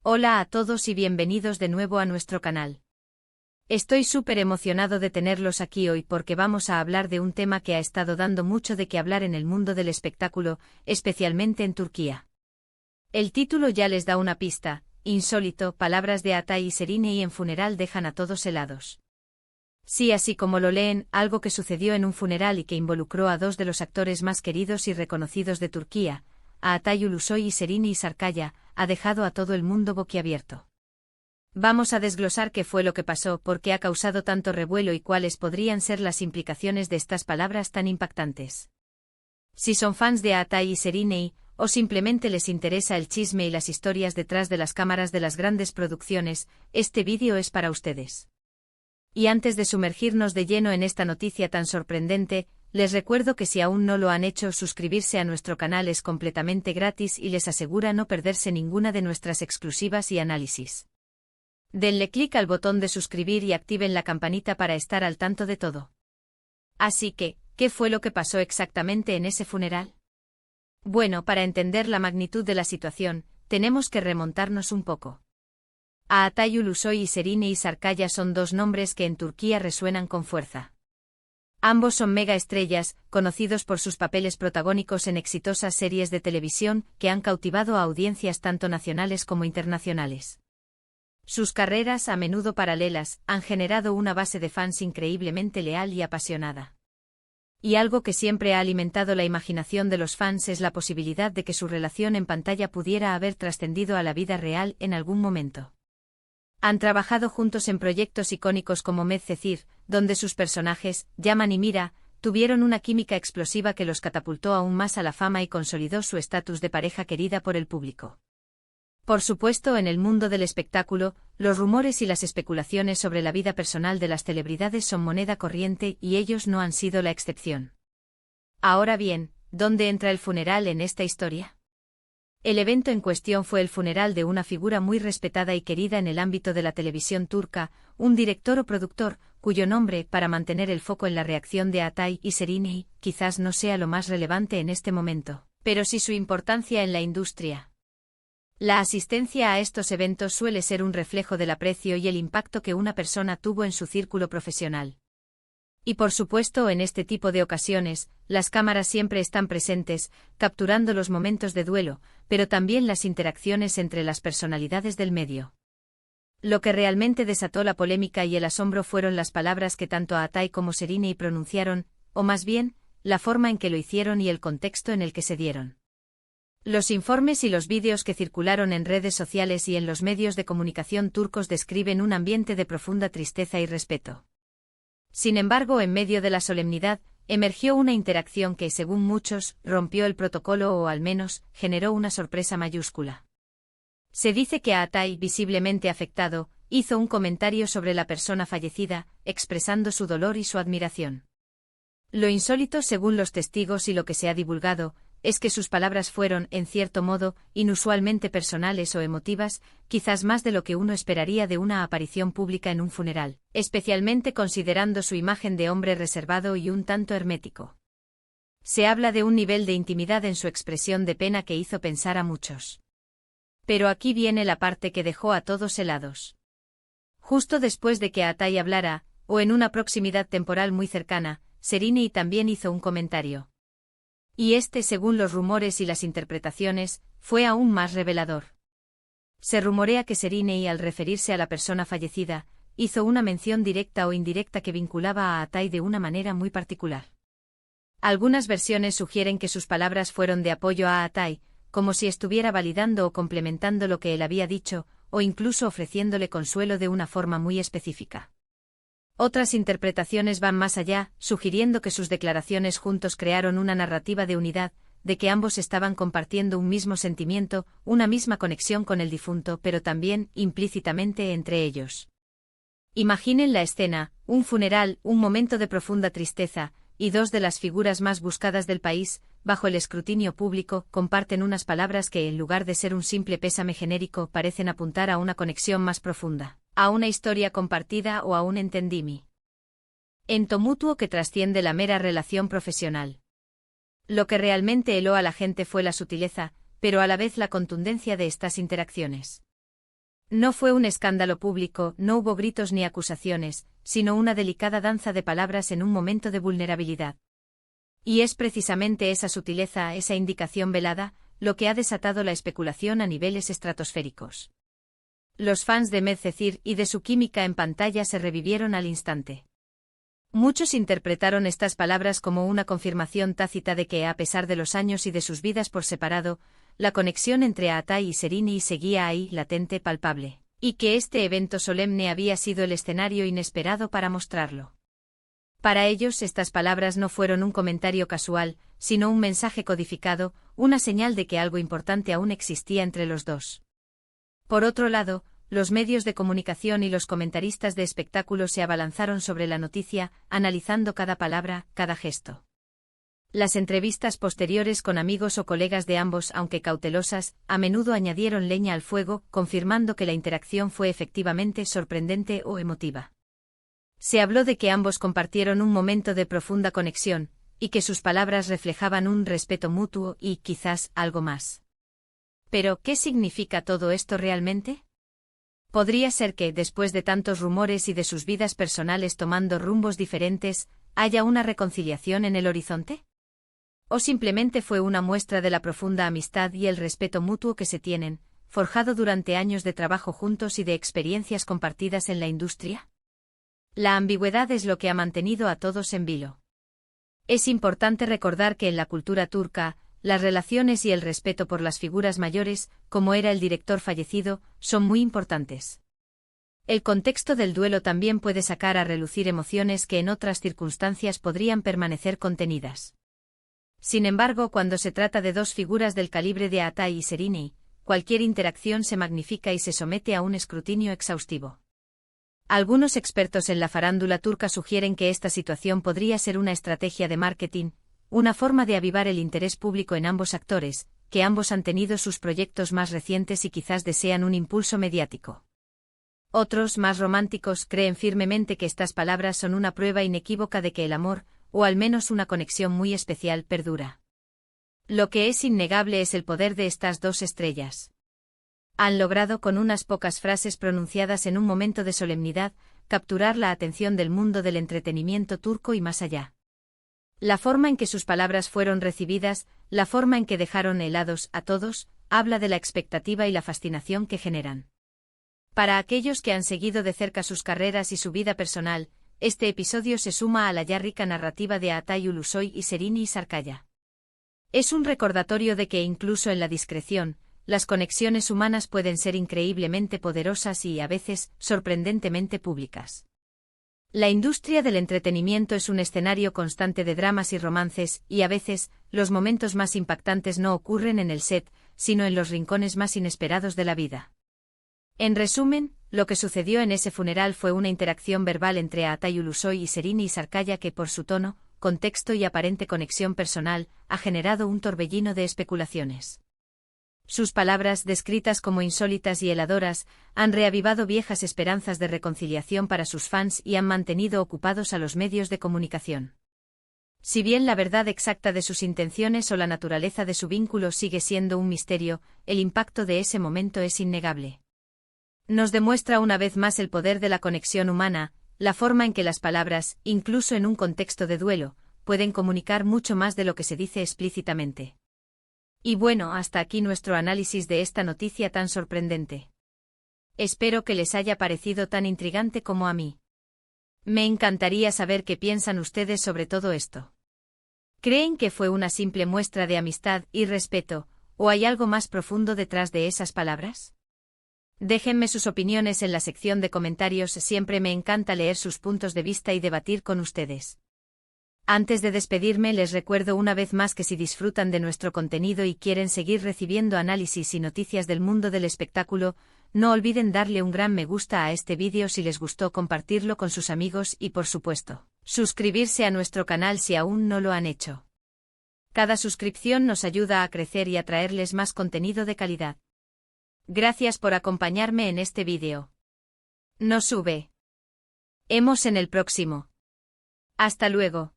Hola a todos y bienvenidos de nuevo a nuestro canal. Estoy súper emocionado de tenerlos aquí hoy porque vamos a hablar de un tema que ha estado dando mucho de qué hablar en el mundo del espectáculo, especialmente en Turquía. El título ya les da una pista: insólito, palabras de Atay y Serenay en funeral dejan a todos helados. Sí, así como lo leen, algo que sucedió en un funeral y que involucró a dos de los actores más queridos y reconocidos de Turquía, a Atay Ulusoy y Serenay Sarıkaya, ha dejado a todo el mundo boquiabierto. Vamos a desglosar qué fue lo que pasó, por qué ha causado tanto revuelo y cuáles podrían ser las implicaciones de estas palabras tan impactantes. Si son fans de Atay y Serenay, o simplemente les interesa el chisme y las historias detrás de las cámaras de las grandes producciones, este vídeo es para ustedes. Y antes de sumergirnos de lleno en esta noticia tan sorprendente, les recuerdo que si aún no lo han hecho, suscribirse a nuestro canal es completamente gratis y les asegura no perderse ninguna de nuestras exclusivas y análisis. Denle clic al botón de suscribir y activen la campanita para estar al tanto de todo. Así que, ¿qué fue lo que pasó exactamente en ese funeral? Bueno, para entender la magnitud de la situación, tenemos que remontarnos un poco. Atay Ulusoy y Serenay Sarıkaya son dos nombres que en Turquía resuenan con fuerza. Ambos son mega estrellas, conocidos por sus papeles protagónicos en exitosas series de televisión que han cautivado a audiencias tanto nacionales como internacionales. Sus carreras, a menudo paralelas, han generado una base de fans increíblemente leal y apasionada. Y algo que siempre ha alimentado la imaginación de los fans es la posibilidad de que su relación en pantalla pudiera haber trascendido a la vida real en algún momento. Han trabajado juntos en proyectos icónicos como Medcezir, donde sus personajes, Yaman y Mira, tuvieron una química explosiva que los catapultó aún más a la fama y consolidó su estatus de pareja querida por el público. Por supuesto, en el mundo del espectáculo, los rumores y las especulaciones sobre la vida personal de las celebridades son moneda corriente y ellos no han sido la excepción. Ahora bien, ¿dónde entra el funeral en esta historia? El evento en cuestión fue el funeral de una figura muy respetada y querida en el ámbito de la televisión turca, un director o productor, cuyo nombre, para mantener el foco en la reacción de Atay y Serenay, quizás no sea lo más relevante en este momento, pero sí su importancia en la industria. La asistencia a estos eventos suele ser un reflejo del aprecio y el impacto que una persona tuvo en su círculo profesional. Y por supuesto, en este tipo de ocasiones, las cámaras siempre están presentes, capturando los momentos de duelo, pero también las interacciones entre las personalidades del medio. Lo que realmente desató la polémica y el asombro fueron las palabras que tanto Atay como Serenay pronunciaron, o más bien, la forma en que lo hicieron y el contexto en el que se dieron. Los informes y los vídeos que circularon en redes sociales y en los medios de comunicación turcos describen un ambiente de profunda tristeza y respeto. Sin embargo, en medio de la solemnidad, emergió una interacción que, según muchos, rompió el protocolo o al menos, generó una sorpresa mayúscula. Se dice que Atay, visiblemente afectado, hizo un comentario sobre la persona fallecida, expresando su dolor y su admiración. Lo insólito, según los testigos y lo que se ha divulgado, es que sus palabras fueron, en cierto modo, inusualmente personales o emotivas, quizás más de lo que uno esperaría de una aparición pública en un funeral, especialmente considerando su imagen de hombre reservado y un tanto hermético. Se habla de un nivel de intimidad en su expresión de pena que hizo pensar a muchos. Pero aquí viene la parte que dejó a todos helados. Justo después de que Atay hablara, o en una proximidad temporal muy cercana, Serenay también hizo un comentario. Y este, según los rumores y las interpretaciones, fue aún más revelador. Se rumorea que Serenay, al referirse a la persona fallecida, hizo una mención directa o indirecta que vinculaba a Atay de una manera muy particular. Algunas versiones sugieren que sus palabras fueron de apoyo a Atay, como si estuviera validando o complementando lo que él había dicho, o incluso ofreciéndole consuelo de una forma muy específica. Otras interpretaciones van más allá, sugiriendo que sus declaraciones juntos crearon una narrativa de unidad, de que ambos estaban compartiendo un mismo sentimiento, una misma conexión con el difunto, pero también, implícitamente, entre ellos. Imaginen la escena: un funeral, un momento de profunda tristeza, y dos de las figuras más buscadas del país, bajo el escrutinio público, comparten unas palabras que, en lugar de ser un simple pésame genérico, parecen apuntar a una conexión más profunda, a una historia compartida o a un entendimiento mutuo que trasciende la mera relación profesional. Lo que realmente heló a la gente fue la sutileza, pero a la vez la contundencia de estas interacciones. No fue un escándalo público, no hubo gritos ni acusaciones, sino una delicada danza de palabras en un momento de vulnerabilidad. Y es precisamente esa sutileza, esa indicación velada, lo que ha desatado la especulación a niveles estratosféricos. Los fans de Medcezir y de su química en pantalla se revivieron al instante. Muchos interpretaron estas palabras como una confirmación tácita de que, a pesar de los años y de sus vidas por separado, la conexión entre Atay y Serini seguía ahí, latente, palpable, y que este evento solemne había sido el escenario inesperado para mostrarlo. Para ellos estas palabras no fueron un comentario casual, sino un mensaje codificado, una señal de que algo importante aún existía entre los dos. Por otro lado, los medios de comunicación y los comentaristas de espectáculos se abalanzaron sobre la noticia, analizando cada palabra, cada gesto. Las entrevistas posteriores con amigos o colegas de ambos, aunque cautelosas, a menudo añadieron leña al fuego, confirmando que la interacción fue efectivamente sorprendente o emotiva. Se habló de que ambos compartieron un momento de profunda conexión, y que sus palabras reflejaban un respeto mutuo y, quizás, algo más. Pero, ¿qué significa todo esto realmente? ¿Podría ser que, después de tantos rumores y de sus vidas personales tomando rumbos diferentes, haya una reconciliación en el horizonte? ¿O simplemente fue una muestra de la profunda amistad y el respeto mutuo que se tienen, forjado durante años de trabajo juntos y de experiencias compartidas en la industria? La ambigüedad es lo que ha mantenido a todos en vilo. Es importante recordar que en la cultura turca, las relaciones y el respeto por las figuras mayores, como era el director fallecido, son muy importantes. El contexto del duelo también puede sacar a relucir emociones que en otras circunstancias podrían permanecer contenidas. Sin embargo, cuando se trata de dos figuras del calibre de Atay y Serini, cualquier interacción se magnifica y se somete a un escrutinio exhaustivo. Algunos expertos en la farándula turca sugieren que esta situación podría ser una estrategia de marketing, una forma de avivar el interés público en ambos actores, que ambos han tenido sus proyectos más recientes y quizás desean un impulso mediático. Otros, más románticos, creen firmemente que estas palabras son una prueba inequívoca de que el amor, o al menos una conexión muy especial, perdura. Lo que es innegable es el poder de estas dos estrellas. Han logrado, con unas pocas frases pronunciadas en un momento de solemnidad, capturar la atención del mundo del entretenimiento turco y más allá. La forma en que sus palabras fueron recibidas, la forma en que dejaron helados a todos, habla de la expectativa y la fascinación que generan. Para aquellos que han seguido de cerca sus carreras y su vida personal, este episodio se suma a la ya rica narrativa de Atay Ulusoy y Serini Sarkaya. Es un recordatorio de que incluso en la discreción, las conexiones humanas pueden ser increíblemente poderosas y, a veces, sorprendentemente públicas. La industria del entretenimiento es un escenario constante de dramas y romances, y a veces, los momentos más impactantes no ocurren en el set, sino en los rincones más inesperados de la vida. En resumen, lo que sucedió en ese funeral fue una interacción verbal entre Atay Ulusoy y Serini Sarkaya que, por su tono, contexto y aparente conexión personal, ha generado un torbellino de especulaciones. Sus palabras, descritas como insólitas y heladoras, han reavivado viejas esperanzas de reconciliación para sus fans y han mantenido ocupados a los medios de comunicación. Si bien la verdad exacta de sus intenciones o la naturaleza de su vínculo sigue siendo un misterio, el impacto de ese momento es innegable. Nos demuestra una vez más el poder de la conexión humana, la forma en que las palabras, incluso en un contexto de duelo, pueden comunicar mucho más de lo que se dice explícitamente. Y bueno, hasta aquí nuestro análisis de esta noticia tan sorprendente. Espero que les haya parecido tan intrigante como a mí. Me encantaría saber qué piensan ustedes sobre todo esto. ¿Creen que fue una simple muestra de amistad y respeto, o hay algo más profundo detrás de esas palabras? Déjenme sus opiniones en la sección de comentarios, siempre me encanta leer sus puntos de vista y debatir con ustedes. Antes de despedirme les recuerdo una vez más que si disfrutan de nuestro contenido y quieren seguir recibiendo análisis y noticias del mundo del espectáculo, no olviden darle un gran me gusta a este vídeo si les gustó, compartirlo con sus amigos y por supuesto, suscribirse a nuestro canal si aún no lo han hecho. Cada suscripción nos ayuda a crecer y a traerles más contenido de calidad. Gracias por acompañarme en este vídeo. Nos vemos en el próximo. Hasta luego.